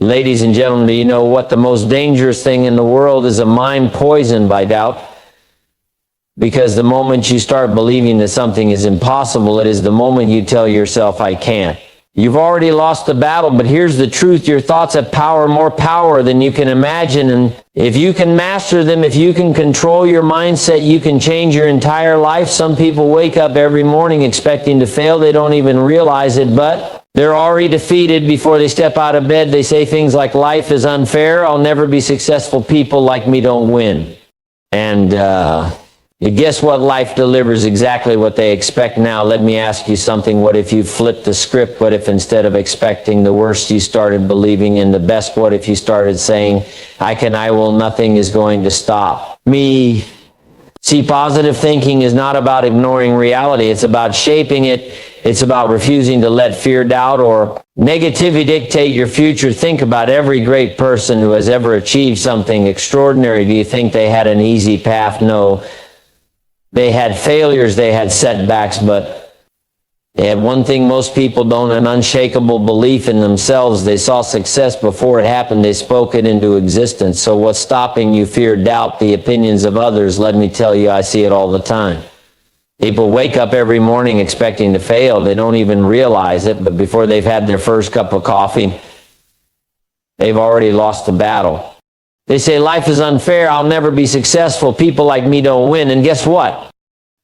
Ladies and gentlemen, do you know what the most dangerous thing in the world is? A mind poisoned by doubt. Because the moment you start believing that something is impossible, it is the moment you tell yourself, I can't. You've already lost the battle, but here's the truth. Your thoughts have power, more power than you can imagine. And if you can master them, if you can control your mindset, you can change your entire life. Some people wake up every morning expecting to fail. They don't even realize it, but they're already defeated before they step out of bed. They say things like, life is unfair. I'll never be successful. People like me don't win. And, guess what? Life delivers exactly what they expect. Now, let me ask you something. What if you flipped the script? What if instead of expecting the worst, you started believing in the best? What if you started saying, I can, I will, nothing is going to stop me? See, positive thinking is not about ignoring reality. It's about shaping it. It's about refusing to let fear, doubt, or negativity dictate your future. Think about every great person who has ever achieved something extraordinary. Do you think they had an easy path? No. They had failures, they had setbacks, but they had one thing most people don't, an unshakable belief in themselves. They saw success before it happened. They spoke it into existence. So what's stopping you? Fear, doubt, the opinions of others. Let me tell you, I see it all the time. People wake up every morning expecting to fail. They don't even realize it, but before they've had their first cup of coffee, they've already lost the battle. They say, life is unfair, I'll never be successful, people like me don't win. And guess what?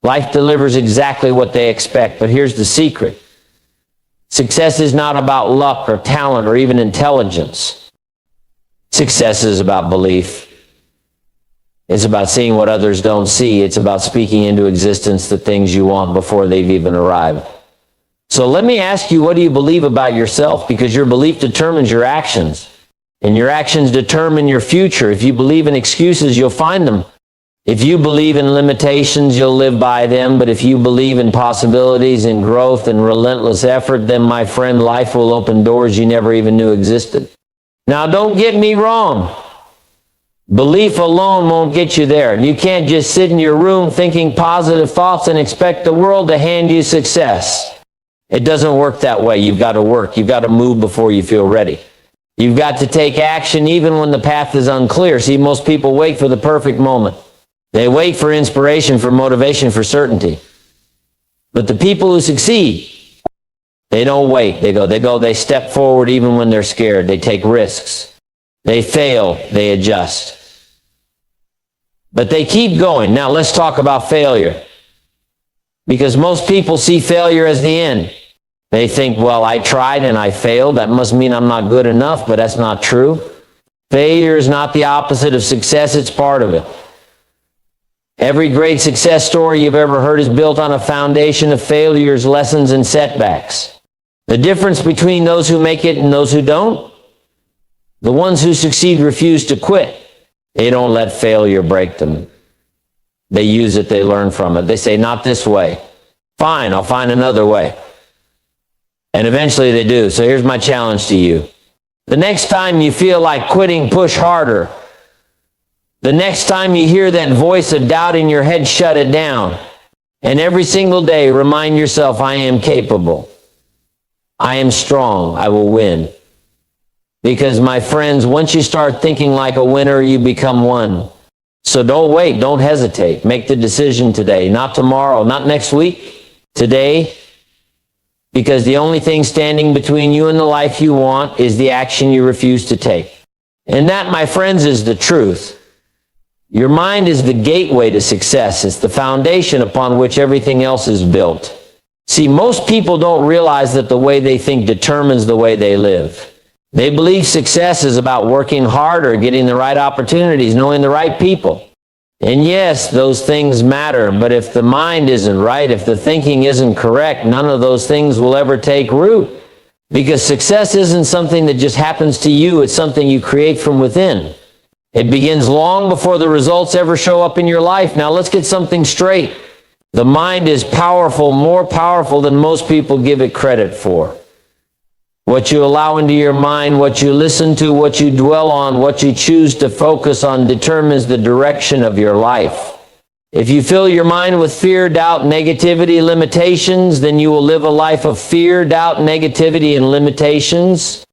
Life delivers exactly what they expect. But here's the secret. Success is not about luck or talent or even intelligence. Success is about belief. It's about seeing what others don't see. It's about speaking into existence the things you want before they've even arrived. So let me ask you, what do you believe about yourself? Because your belief determines your actions. And your actions determine your future. If you believe in excuses, you'll find them. If you believe in limitations, you'll live by them. But if you believe in possibilities and growth and relentless effort, then, my friend, life will open doors you never even knew existed. Now, don't get me wrong. Belief alone won't get you there. You can't just sit in your room thinking positive thoughts and expect the world to hand you success. It doesn't work that way. You've got to work. You've got to move before you feel ready. You've got to take action even when the path is unclear. See, most people wait for the perfect moment. They wait for inspiration, for motivation, for certainty. But the people who succeed, they don't wait. They step forward even when they're scared. They take risks. They fail. They adjust. But they keep going. Now let's talk about failure. Because most people see failure as the end. They think, well, I tried and I failed. That must mean I'm not good enough, but that's not true. Failure is not the opposite of success. It's part of it. Every great success story you've ever heard is built on a foundation of failures, lessons, and setbacks. The difference between those who make it and those who don't? The ones who succeed refuse to quit. They don't let failure break them. They use it. They learn from it. They say, not this way. Fine, I'll find another way. And eventually they do. So here's my challenge to you. The next time you feel like quitting, push harder. The next time you hear that voice of doubt in your head, shut it down. And every single day, remind yourself, I am capable. I am strong. I will win. Because, my friends, once you start thinking like a winner, you become one. So don't wait. Don't hesitate. Make the decision today. Not tomorrow. Not next week. Today. Because the only thing standing between you and the life you want is the action you refuse to take. And that, my friends, is the truth. Your mind is the gateway to success. It's the foundation upon which everything else is built. See, most people don't realize that the way they think determines the way they live. They believe success is about working harder, getting the right opportunities, knowing the right people. And yes, those things matter, but if the mind isn't right, if the thinking isn't correct, none of those things will ever take root. Because success isn't something that just happens to you, it's something you create from within. It begins long before the results ever show up in your life. Now let's get something straight. The mind is powerful, more powerful than most people give it credit for. What you allow into your mind, what you listen to, what you dwell on, what you choose to focus on determines the direction of your life. If you fill your mind with fear, doubt, negativity, limitations, then you will live a life of fear, doubt, negativity, and limitations.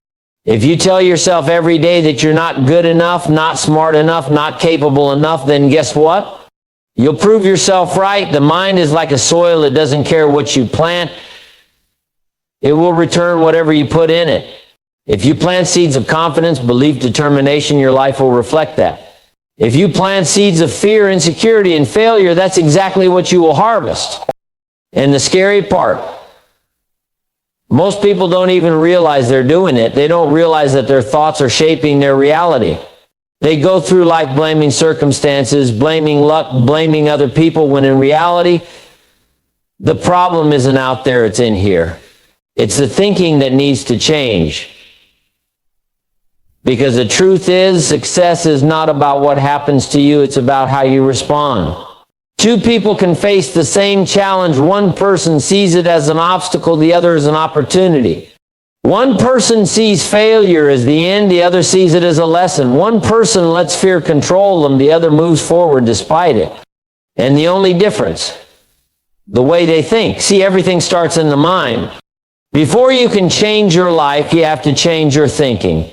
If you tell yourself every day that you're not good enough, not smart enough, not capable enough, then guess what? You'll prove yourself right. The mind is like a soil. It doesn't care what you plant. It will return whatever you put in it. If you plant seeds of confidence, belief, determination, your life will reflect that. If you plant seeds of fear, insecurity, and failure, that's exactly what you will harvest. And the scary part, most people don't even realize they're doing it. They don't realize that their thoughts are shaping their reality. They go through life blaming circumstances, blaming luck, blaming other people, when in reality, the problem isn't out there, it's in here. It's the thinking that needs to change. Because the truth is, success is not about what happens to you, it's about how you respond. Two people can face the same challenge. One person sees it as an obstacle, the other as an opportunity. One person sees failure as the end, the other sees it as a lesson. One person lets fear control them, the other moves forward despite it. And the only difference, the way they think. See, everything starts in the mind. Before you can change your life, you have to change your thinking.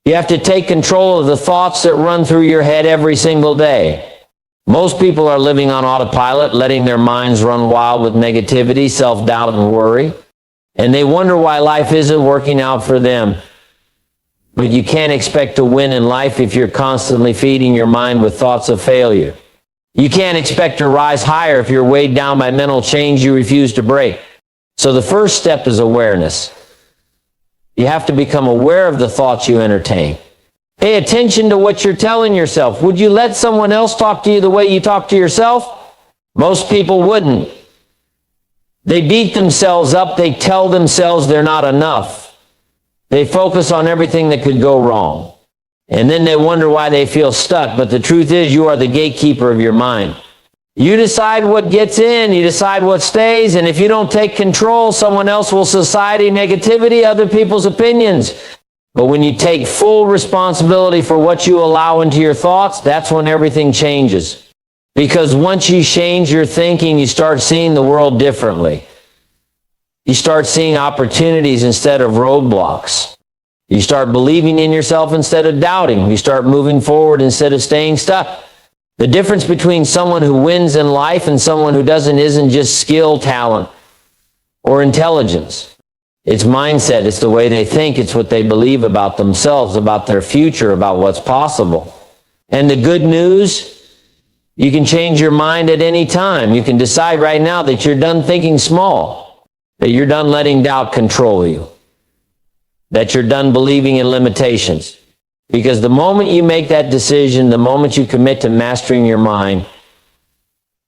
You have to take control of the thoughts that run through your head every single day. Most people are living on autopilot, letting their minds run wild with negativity, self-doubt, and worry. And they wonder why life isn't working out for them. But you can't expect to win in life if you're constantly feeding your mind with thoughts of failure. You can't expect to rise higher if you're weighed down by mental chains you refuse to break. So the first step is awareness. You have to become aware of the thoughts you entertain. Pay attention to what you're telling yourself. Would you let someone else talk to you the way you talk to yourself? Most people wouldn't. They beat themselves up. They tell themselves they're not enough. They focus on everything that could go wrong. And then they wonder why they feel stuck. But the truth is, you are the gatekeeper of your mind. You decide what gets in, you decide what stays, and if you don't take control, someone else will, society, negativity, other people's opinions. But when you take full responsibility for what you allow into your thoughts, that's when everything changes. Because once you change your thinking, you start seeing the world differently. You start seeing opportunities instead of roadblocks. You start believing in yourself instead of doubting. You start moving forward instead of staying stuck. The difference between someone who wins in life and someone who doesn't isn't just skill, talent, or intelligence. It's mindset. It's the way they think. It's what they believe about themselves, about their future, about what's possible. And the good news, you can change your mind at any time. You can decide right now that you're done thinking small, that you're done letting doubt control you, that you're done believing in limitations. Because the moment you make that decision, the moment you commit to mastering your mind,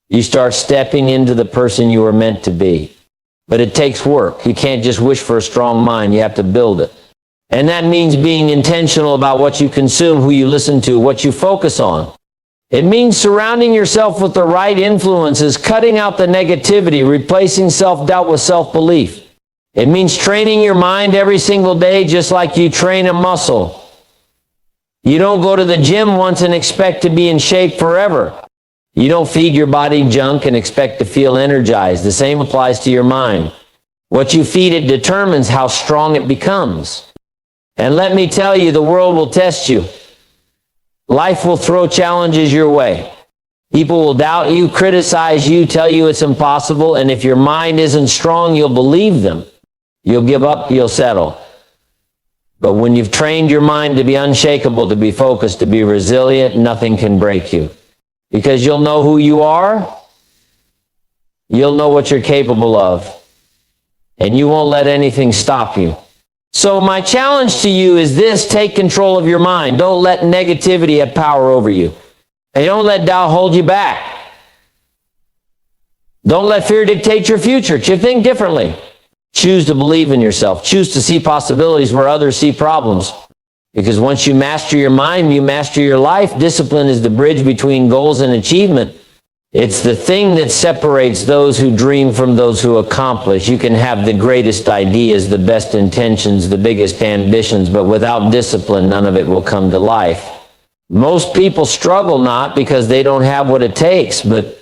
you start stepping into the person you were meant to be. But it takes work. You can't just wish for a strong mind. You have to build it. And that means being intentional about what you consume, who you listen to, what you focus on. It means surrounding yourself with the right influences, cutting out the negativity, replacing self-doubt with self-belief. It means training your mind every single day just like you train a muscle. You don't go to the gym once and expect to be in shape forever. You don't feed your body junk and expect to feel energized. The same applies to your mind. What you feed it determines how strong it becomes. And let me tell you, the world will test you. Life will throw challenges your way. People will doubt you, criticize you, tell you it's impossible, and if your mind isn't strong, you'll believe them. You'll give up, you'll settle. But when you've trained your mind to be unshakable, to be focused, to be resilient, nothing can break you. Because you'll know who you are, you'll know what you're capable of, and you won't let anything stop you. So my challenge to you is this: take control of your mind. Don't let negativity have power over you. And don't let doubt hold you back. Don't let fear dictate your future. Think differently. Choose to believe in yourself. Choose to see possibilities where others see problems. Because once you master your mind, you master your life. Discipline is the bridge between goals and achievement. It's the thing that separates those who dream from those who accomplish. You can have the greatest ideas, the best intentions, the biggest ambitions, but without discipline, none of it will come to life. Most people struggle not because they don't have what it takes, but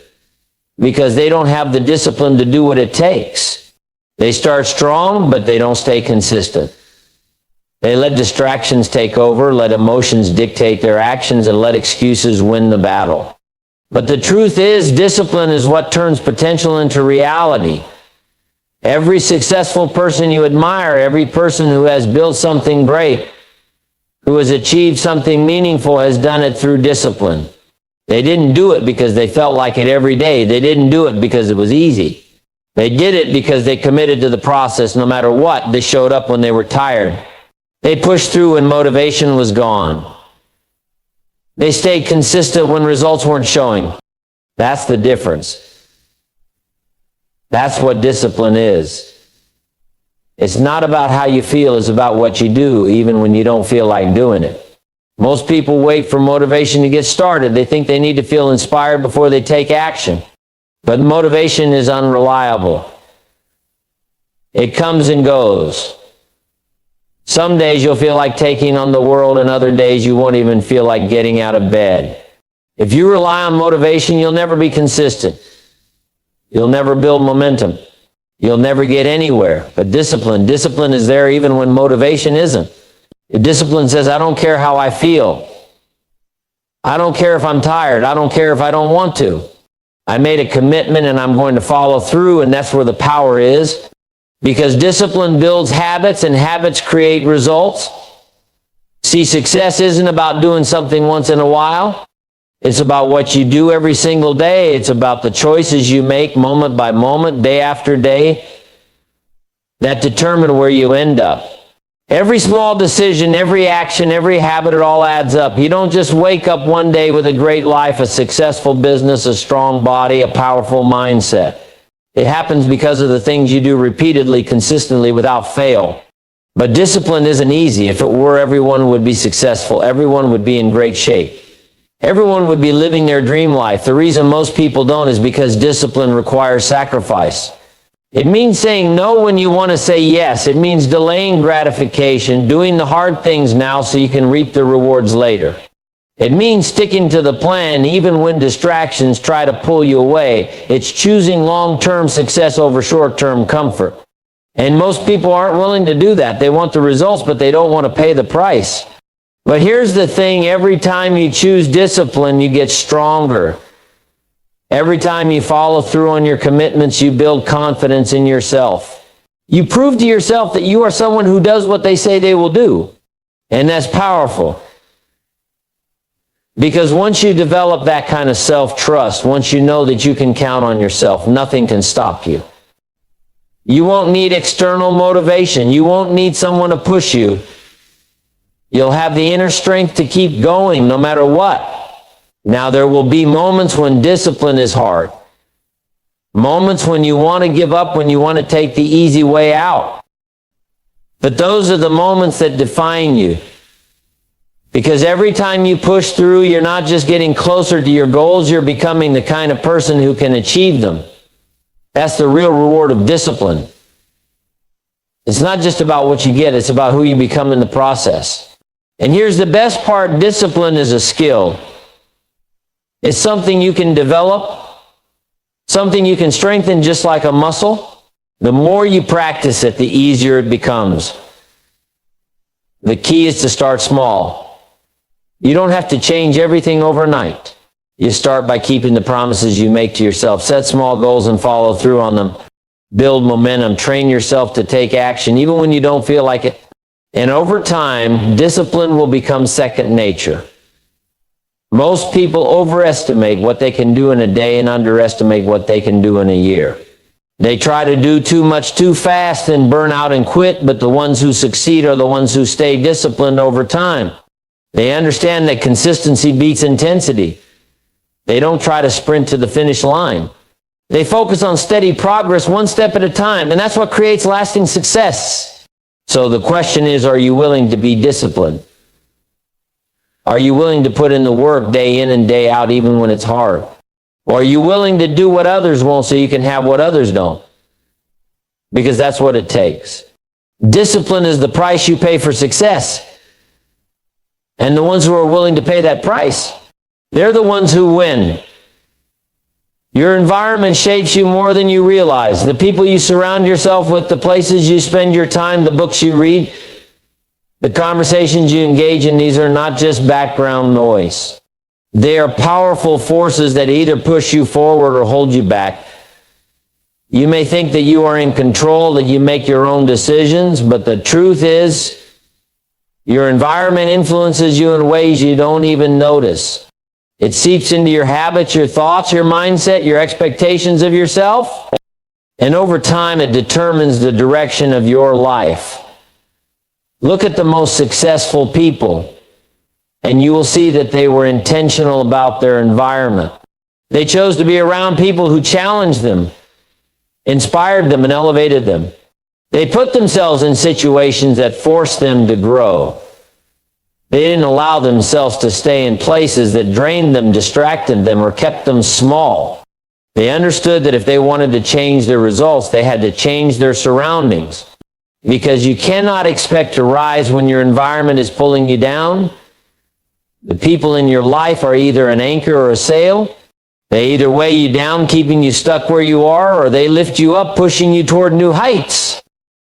because they don't have the discipline to do what it takes. They start strong, but they don't stay consistent. They let distractions take over, let emotions dictate their actions, and let excuses win the battle. But the truth is, discipline is what turns potential into reality. Every successful person you admire, every person who has built something great, who has achieved something meaningful, has done it through discipline. They didn't do it because they felt like it every day. They didn't do it because it was easy. They did it because they committed to the process no matter what. They showed up when they were tired. They pushed through when motivation was gone. They stayed consistent when results weren't showing. That's the difference. That's what discipline is. It's not about how you feel, it's about what you do, even when you don't feel like doing it. Most people wait for motivation to get started. They think they need to feel inspired before they take action. But motivation is unreliable. It comes and goes. Some days you'll feel like taking on the world, and other days you won't even feel like getting out of bed. If you rely on motivation, you'll never be consistent. You'll never build momentum. You'll never get anywhere. But discipline is there even when motivation isn't. If discipline says, I don't care how I feel. I don't care if I'm tired. I don't care if I don't want to. I made a commitment and I'm going to follow through, and that's where the power is. Because discipline builds habits, and habits create results. See, success isn't about doing something once in a while. It's about what you do every single day. It's about the choices you make moment by moment, day after day, that determine where you end up. Every small decision, every action, every habit, it all adds up. You don't just wake up one day with a great life, a successful business, a strong body, a powerful mindset. It happens because of the things you do repeatedly, consistently, without fail. But discipline isn't easy. If it were, everyone would be successful. Everyone would be in great shape. Everyone would be living their dream life. The reason most people don't is because discipline requires sacrifice. It means saying no when you want to say yes. It means delaying gratification, doing the hard things now so you can reap the rewards later. It means sticking to the plan even when distractions try to pull you away. It's choosing long-term success over short-term comfort. And most people aren't willing to do that. They want the results, but they don't want to pay the price. But here's the thing, every time you choose discipline, you get stronger. Every time you follow through on your commitments, you build confidence in yourself. You prove to yourself that you are someone who does what they say they will do. And that's powerful. Because once you develop that kind of self-trust, once you know that you can count on yourself, nothing can stop you. You won't need external motivation. You won't need someone to push you. You'll have the inner strength to keep going no matter what. Now, there will be moments when discipline is hard. Moments when you want to give up, when you want to take the easy way out. But those are the moments that define you. Because every time you push through, you're not just getting closer to your goals, you're becoming the kind of person who can achieve them. That's the real reward of discipline. It's not just about what you get, it's about who you become in the process. And here's the best part, discipline is a skill. It's something you can develop, something you can strengthen just like a muscle. The more you practice it, the easier it becomes. The key is to start small. You don't have to change everything overnight. You start by keeping the promises you make to yourself. Set small goals and follow through on them. Build momentum. Train yourself to take action, even when you don't feel like it. And over time, discipline will become second nature. Most people overestimate what they can do in a day and underestimate what they can do in a year. They try to do too much too fast and burn out and quit, but the ones who succeed are the ones who stay disciplined over time. They understand that consistency beats intensity. They don't try to sprint to the finish line. They focus on steady progress, one step at a time, and that's what creates lasting success. So the question is, are you willing to be disciplined? Are you willing to put in the work day in and day out, even when it's hard? Or are you willing to do what others won't so you can have what others don't? Because that's what it takes. Discipline is the price you pay for success. And the ones who are willing to pay that price, they're the ones who win. Your environment shapes you more than you realize. The people you surround yourself with, the places you spend your time, the books you read, The conversations you engage in, these are not just background noise. They are powerful forces that either push you forward or hold you back. You may think that you are in control, that you make your own decisions, but the truth is, your environment influences you in ways you don't even notice. It seeps into your habits, your thoughts, your mindset, your expectations of yourself, and over time it determines the direction of your life. Look at the most successful people, and you will see that they were intentional about their environment. They chose to be around people who challenged them, inspired them, and elevated them. They put themselves in situations that forced them to grow. They didn't allow themselves to stay in places that drained them, distracted them, or kept them small. They understood that if they wanted to change their results, they had to change their surroundings. Because you cannot expect to rise when your environment is pulling you down. The people in your life are either an anchor or a sail. They either weigh you down, keeping you stuck where you are, or they lift you up, pushing you toward new heights.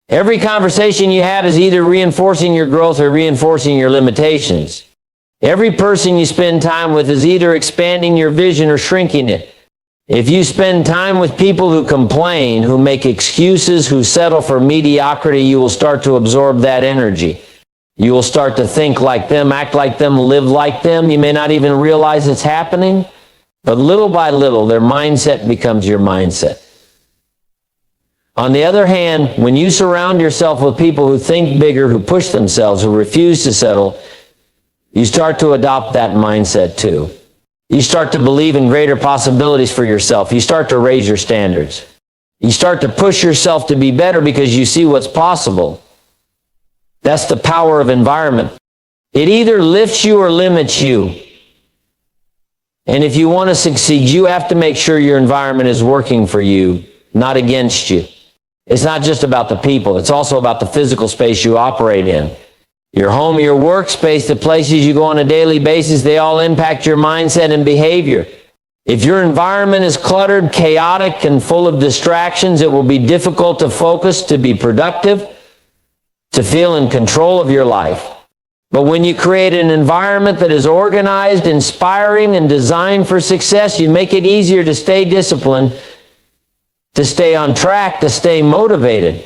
Every conversation you have is either reinforcing your growth or reinforcing your limitations. Every person you spend time with is either expanding your vision or shrinking it. If you spend time with people who complain, who make excuses, who settle for mediocrity, you will start to absorb that energy. You will start to think like them, act like them, live like them. You may not even realize it's happening, but little by little, their mindset becomes your mindset. On the other hand, when you surround yourself with people who think bigger, who push themselves, who refuse to settle, you start to adopt that mindset too. You start to believe in greater possibilities for yourself. You start to raise your standards. You start to push yourself to be better because you see what's possible. That's the power of environment. It either lifts you or limits you. And if you want to succeed, you have to make sure your environment is working for you, not against you. It's not just about the people. It's also about the physical space you operate in. Your home, your workspace, the places you go on a daily basis, they all impact your mindset and behavior. If your environment is cluttered, chaotic, and full of distractions, it will be difficult to focus, to be productive, to feel in control of your life. But when you create an environment that is organized, inspiring, and designed for success, you make it easier to stay disciplined, to stay on track, to stay motivated.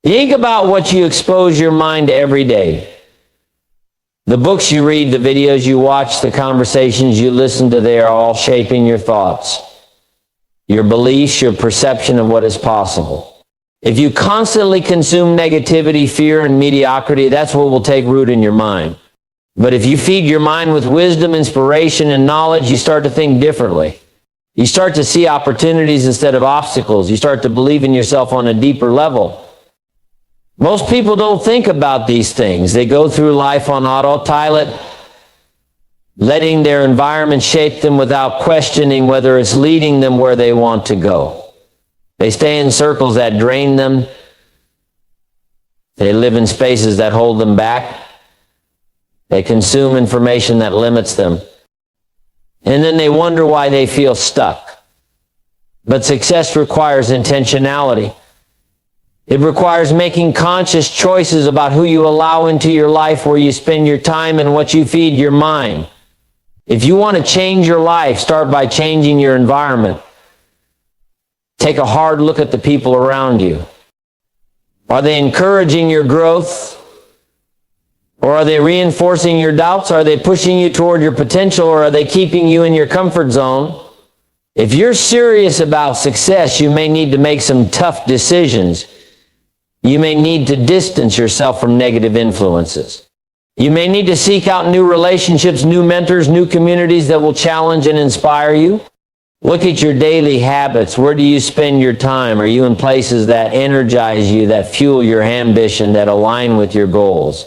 Think about what you expose your mind to every day. The books you read, the videos you watch, the conversations you listen to, they are all shaping your thoughts, your beliefs, your perception of what is possible. If you constantly consume negativity, fear, and mediocrity, that's what will take root in your mind. But if you feed your mind with wisdom, inspiration, and knowledge, you start to think differently. You start to see opportunities instead of obstacles. You start to believe in yourself on a deeper level. Most people don't think about these things. They go through life on autopilot, letting their environment shape them without questioning whether it's leading them where they want to go. They stay in circles that drain them. They live in spaces that hold them back. They consume information that limits them. And then they wonder why they feel stuck. But success requires intentionality. It requires making conscious choices about who you allow into your life, where you spend your time, and what you feed your mind. If you want to change your life, start by changing your environment. Take a hard look at the people around you. Are they encouraging your growth? Or are they reinforcing your doubts? Are they pushing you toward your potential, or are they keeping you in your comfort zone? If you're serious about success, you may need to make some tough decisions. You may need to distance yourself from negative influences. You may need to seek out new relationships, new mentors, new communities that will challenge and inspire you. Look at your daily habits. Where do you spend your time? Are you in places that energize you, that fuel your ambition, that align with your goals?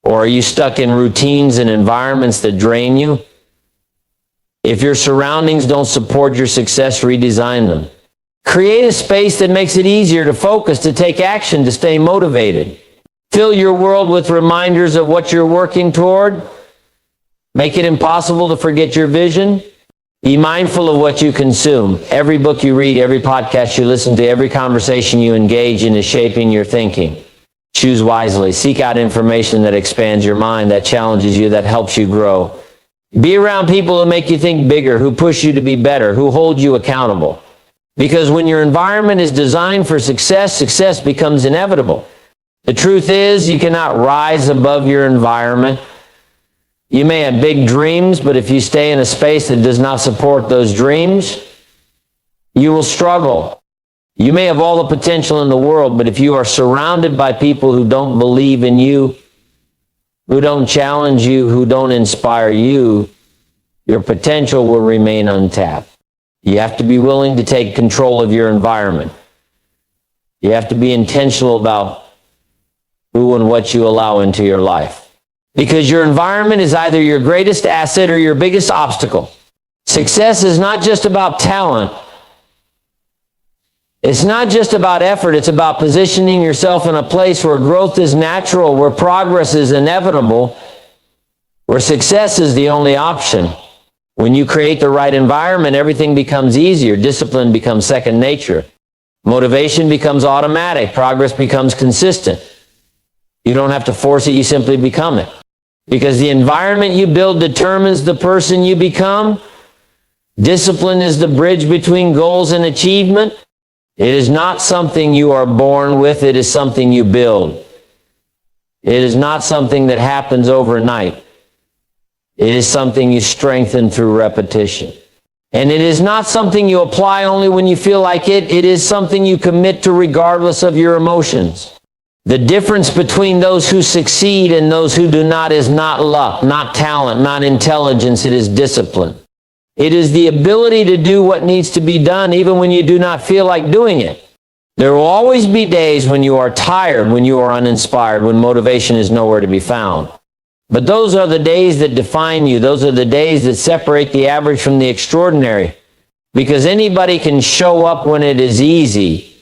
Or are you stuck in routines and environments that drain you? If your surroundings don't support your success, redesign them. Create a space that makes it easier to focus, to take action, to stay motivated. Fill your world with reminders of what you're working toward. Make it impossible to forget your vision. Be mindful of what you consume. Every book you read, every podcast you listen to, every conversation you engage in is shaping your thinking. Choose wisely. Seek out information that expands your mind, that challenges you, that helps you grow. Be around people who make you think bigger, who push you to be better, who hold you accountable. Because when your environment is designed for success, success becomes inevitable. The truth is, you cannot rise above your environment. You may have big dreams, but if you stay in a space that does not support those dreams, you will struggle. You may have all the potential in the world, but if you are surrounded by people who don't believe in you, who don't challenge you, who don't inspire you, your potential will remain untapped. You have to be willing to take control of your environment. You have to be intentional about who and what you allow into your life. Because your environment is either your greatest asset or your biggest obstacle. Success is not just about talent. It's not just about effort. It's about positioning yourself in a place where growth is natural, where progress is inevitable, where success is the only option. When you create the right environment, everything becomes easier. Discipline becomes second nature. Motivation becomes automatic. Progress becomes consistent. You don't have to force it, you simply become it. Because the environment you build determines the person you become. Discipline is the bridge between goals and achievement. It is not something you are born with, it is something you build. It is not something that happens overnight. It is something you strengthen through repetition. And it is not something you apply only when you feel like it. It is something you commit to regardless of your emotions. The difference between those who succeed and those who do not is not luck, not talent, not intelligence. It is discipline. It is the ability to do what needs to be done even when you do not feel like doing it. There will always be days when you are tired, when you are uninspired, when motivation is nowhere to be found. But those are the days that define you. Those are the days that separate the average from the extraordinary. Because anybody can show up when it is easy.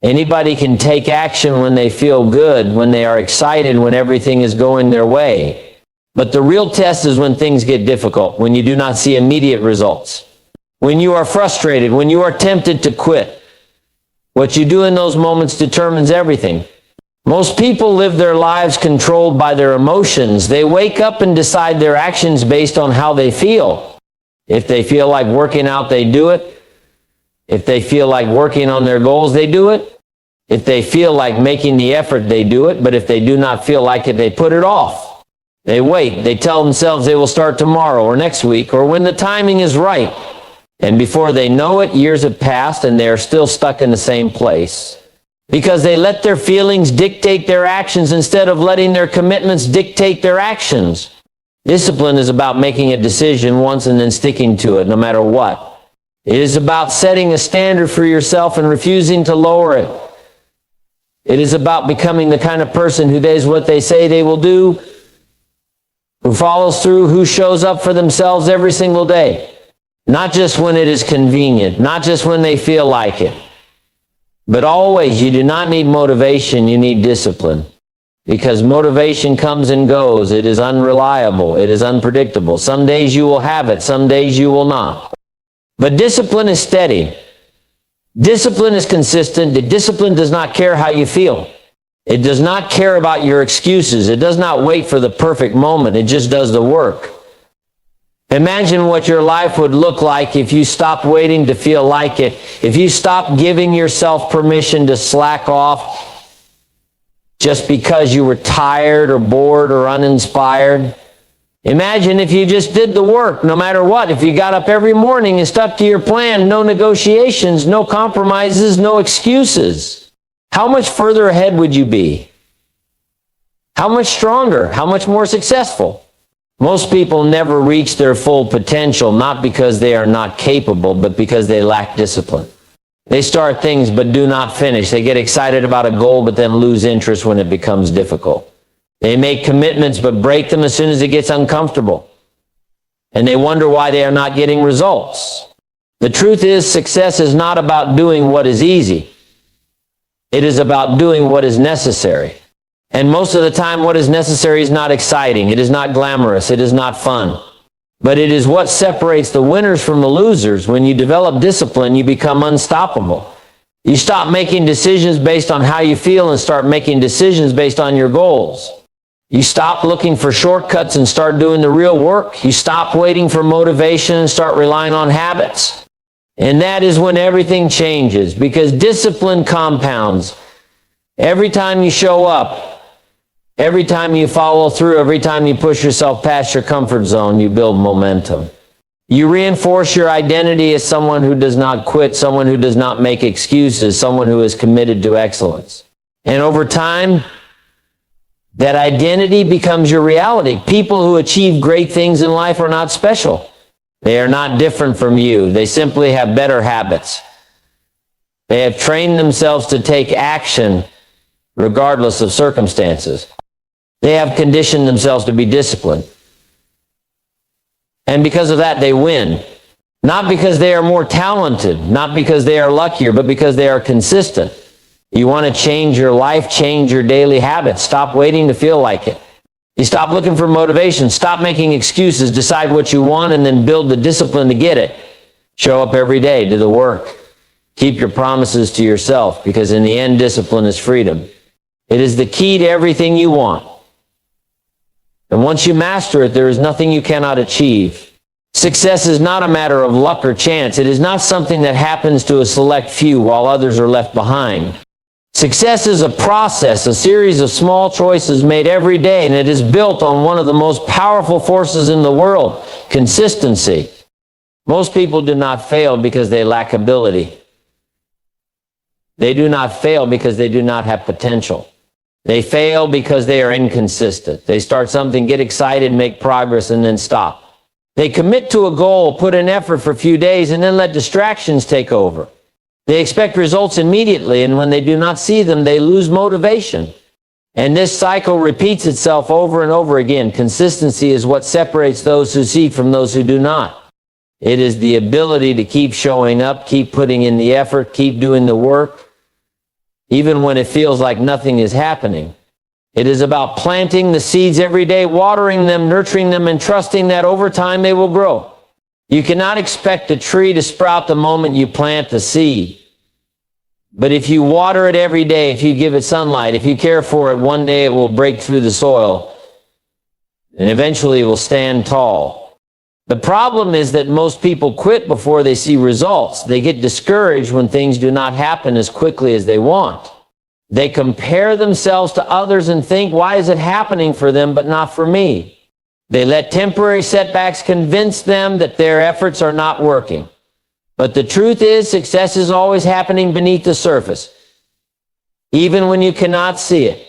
Anybody can take action when they feel good, when they are excited, when everything is going their way. But the real test is when things get difficult, when you do not see immediate results, when you are frustrated, when you are tempted to quit. What you do in those moments determines everything. Most people live their lives controlled by their emotions. They wake up and decide their actions based on how they feel. If they feel like working out, they do it. If they feel like working on their goals, they do it. If they feel like making the effort, they do it. But if they do not feel like it, they put it off. They wait. They tell themselves they will start tomorrow or next week or when the timing is right. And before they know it, years have passed and they are still stuck in the same place. Because they let their feelings dictate their actions instead of letting their commitments dictate their actions. Discipline is about making a decision once and then sticking to it, no matter what. It is about setting a standard for yourself and refusing to lower it. It is about becoming the kind of person who does what they say they will do, who follows through, who shows up for themselves every single day. Not just when it is convenient, not just when they feel like it. But always, you do not need motivation, you need discipline. Because motivation comes and goes. It is unreliable. It is unpredictable. Some days you will have it, some days you will not. But discipline is steady. Discipline is consistent. The discipline does not care how you feel. It does not care about your excuses. It does not wait for the perfect moment. It just does the work. Imagine what your life would look like if you stopped waiting to feel like it. If you stopped giving yourself permission to slack off just because you were tired or bored or uninspired. Imagine if you just did the work no matter what. If you got up every morning and stuck to your plan, no negotiations, no compromises, no excuses. How much further ahead would you be? How much stronger? How much more successful? Most people never reach their full potential, not because they are not capable, but because they lack discipline. They start things but do not finish. They get excited about a goal but then lose interest when it becomes difficult. They make commitments but break them as soon as it gets uncomfortable. And they wonder why they are not getting results. The truth is, success is not about doing what is easy. It is about doing what is necessary. And most of the time, what is necessary is not exciting. It is not glamorous. It is not fun. But it is what separates the winners from the losers. When you develop discipline, you become unstoppable. You stop making decisions based on how you feel and start making decisions based on your goals. You stop looking for shortcuts and start doing the real work. You stop waiting for motivation and start relying on habits. And that is when everything changes, because discipline compounds. Every time you show up, every time you follow through, every time you push yourself past your comfort zone, you build momentum. You reinforce your identity as someone who does not quit, someone who does not make excuses, someone who is committed to excellence. And over time, that identity becomes your reality. People who achieve great things in life are not special. They are not different from you. They simply have better habits. They have trained themselves to take action regardless of circumstances. They have conditioned themselves to be disciplined. And because of that, they win. Not because they are more talented, not because they are luckier, but because they are consistent. You want to change your life, change your daily habits. Stop waiting to feel like it. You stop looking for motivation. Stop making excuses. Decide what you want and then build the discipline to get it. Show up every day. Do the work. Keep your promises to yourself, because in the end, discipline is freedom. It is the key to everything you want. And once you master it, there is nothing you cannot achieve. Success is not a matter of luck or chance. It is not something that happens to a select few while others are left behind. Success is a process, a series of small choices made every day, and it is built on one of the most powerful forces in the world, consistency. Most people do not fail because they lack ability. They do not fail because they do not have potential. They fail because they are inconsistent. They start something, get excited, make progress, and then stop. They commit to a goal, put in effort for a few days, and then let distractions take over. They expect results immediately, and when they do not see them, they lose motivation. And this cycle repeats itself over and over again. Consistency is what separates those who see from those who do not. It is the ability to keep showing up, keep putting in the effort, keep doing the work, even when it feels like nothing is happening. It is about planting the seeds every day, watering them, nurturing them, and trusting that over time they will grow. You cannot expect a tree to sprout the moment you plant the seed. But if you water it every day, if you give it sunlight, if you care for it, one day it will break through the soil, and eventually it will stand tall. The problem is that most people quit before they see results. They get discouraged when things do not happen as quickly as they want. They compare themselves to others and think, why is it happening for them but not for me? They let temporary setbacks convince them that their efforts are not working. But the truth is, success is always happening beneath the surface, even when you cannot see it.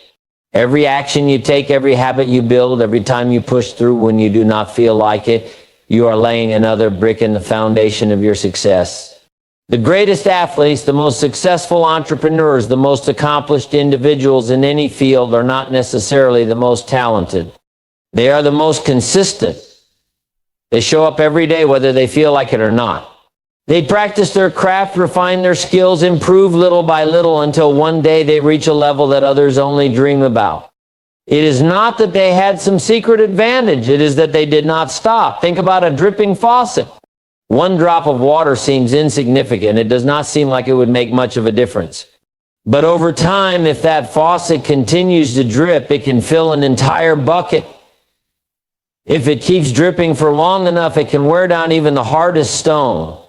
Every action you take, every habit you build, every time you push through when you do not feel like it, you are laying another brick in the foundation of your success. The greatest athletes, the most successful entrepreneurs, the most accomplished individuals in any field are not necessarily the most talented. They are the most consistent. They show up every day whether they feel like it or not. They practice their craft, refine their skills, improve little by little until one day they reach a level that others only dream about. It is not that they had some secret advantage. It is that they did not stop. Think about a dripping faucet. One drop of water seems insignificant. It does not seem like it would make much of a difference. But over time, if that faucet continues to drip, it can fill an entire bucket. If it keeps dripping for long enough, it can wear down even the hardest stone.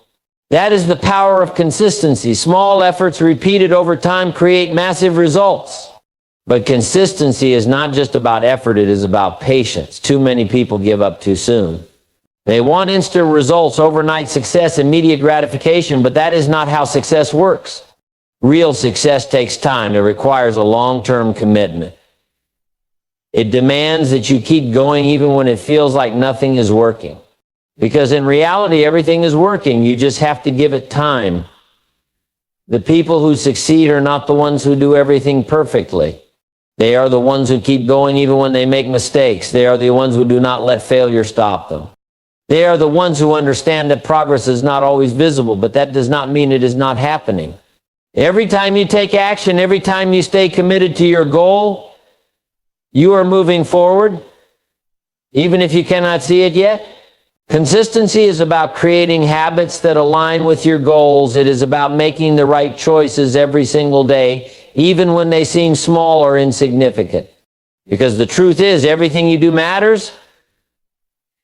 That is the power of consistency. Small efforts repeated over time create massive results. But consistency is not just about effort, it is about patience. Too many people give up too soon. They want instant results, overnight success, immediate gratification, but that is not how success works. Real success takes time. It requires a long-term commitment. It demands that you keep going even when it feels like nothing is working. Because in reality, everything is working. You just have to give it time. The people who succeed are not the ones who do everything perfectly. They are the ones who keep going even when they make mistakes. They are the ones who do not let failure stop them. They are the ones who understand that progress is not always visible, but that does not mean it is not happening. Every time you take action, every time you stay committed to your goal, you are moving forward, even if you cannot see it yet. Consistency is about creating habits that align with your goals. It is about making the right choices every single day, even when they seem small or insignificant. Because the truth is, everything you do matters.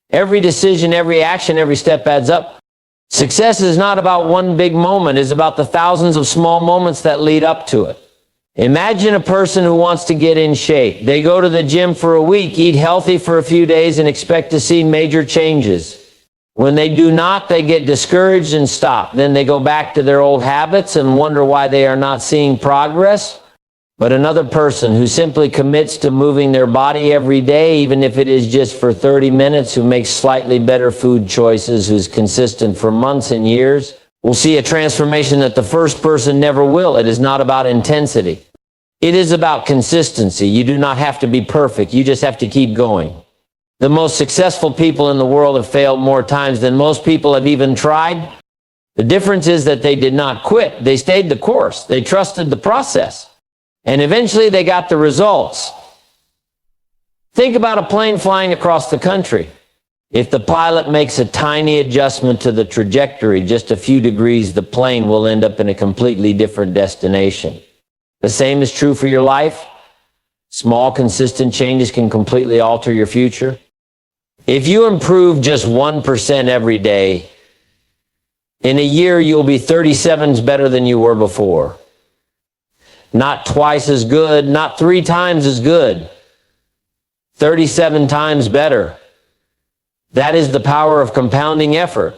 Every decision, every action, every step adds up. Success is not about one big moment. It's about the thousands of small moments that lead up to it. Imagine a person who wants to get in shape. They go to the gym for a week, eat healthy for a few days, and expect to see major changes. When they do not, they get discouraged and stop. Then they go back to their old habits and wonder why they are not seeing progress. But another person who simply commits to moving their body every day, even if it is just for 30 minutes, who makes slightly better food choices, who's consistent for months and years, will see a transformation that the first person never will. It is not about intensity. It is about consistency. You do not have to be perfect. You just have to keep going. The most successful people in the world have failed more times than most people have even tried. The difference is that they did not quit. They stayed the course. They trusted the process. And eventually they got the results. Think about a plane flying across the country. If the pilot makes a tiny adjustment to the trajectory, just a few degrees, the plane will end up in a completely different destination. The same is true for your life. Small, consistent changes can completely alter your future. If you improve just 1% every day, in a year you'll be 37 better than you were before. Not twice as good, not 3 times as good. 37 times better. That is the power of compounding effort.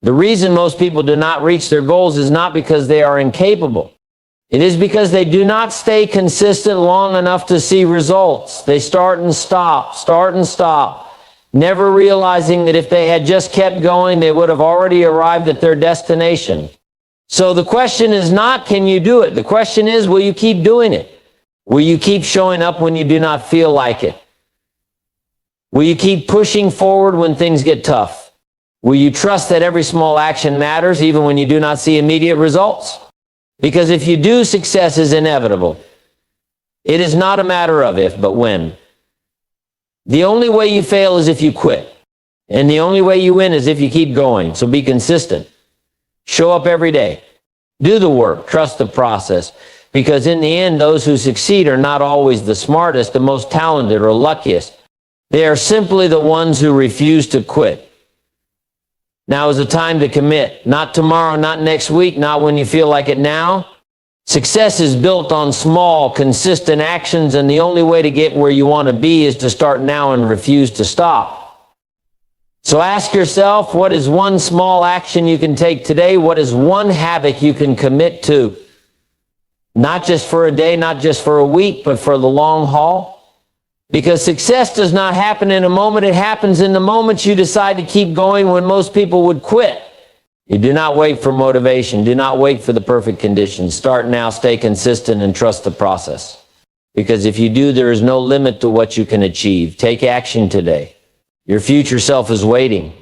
The reason most people do not reach their goals is not because they are incapable. It is because they do not stay consistent long enough to see results. They start and stop, never realizing that if they had just kept going, they would have already arrived at their destination. So the question is not, can you do it? The question is, will you keep doing it? Will you keep showing up when you do not feel like it? Will you keep pushing forward when things get tough? Will you trust that every small action matters even when you do not see immediate results? Because if you do, success is inevitable. It is not a matter of if, but when. The only way you fail is if you quit. And the only way you win is if you keep going. So be consistent. Show up every day. Do the work. Trust the process. Because in the end, those who succeed are not always the smartest, the most talented, or luckiest. They are simply the ones who refuse to quit. Now is the time to commit. Not tomorrow, not next week, not when you feel like it now. Success is built on small, consistent actions, and the only way to get where you want to be is to start now and refuse to stop. So ask yourself, what is one small action you can take today? What is one habit you can commit to? Not just for a day, not just for a week, but for the long haul. Because success does not happen in a moment. It happens in the moment you decide to keep going when most people would quit. You do not wait for motivation. Do not wait for the perfect conditions. Start now, stay consistent, and trust the process. Because if you do, there is no limit to what you can achieve. Take action today. Your future self is waiting.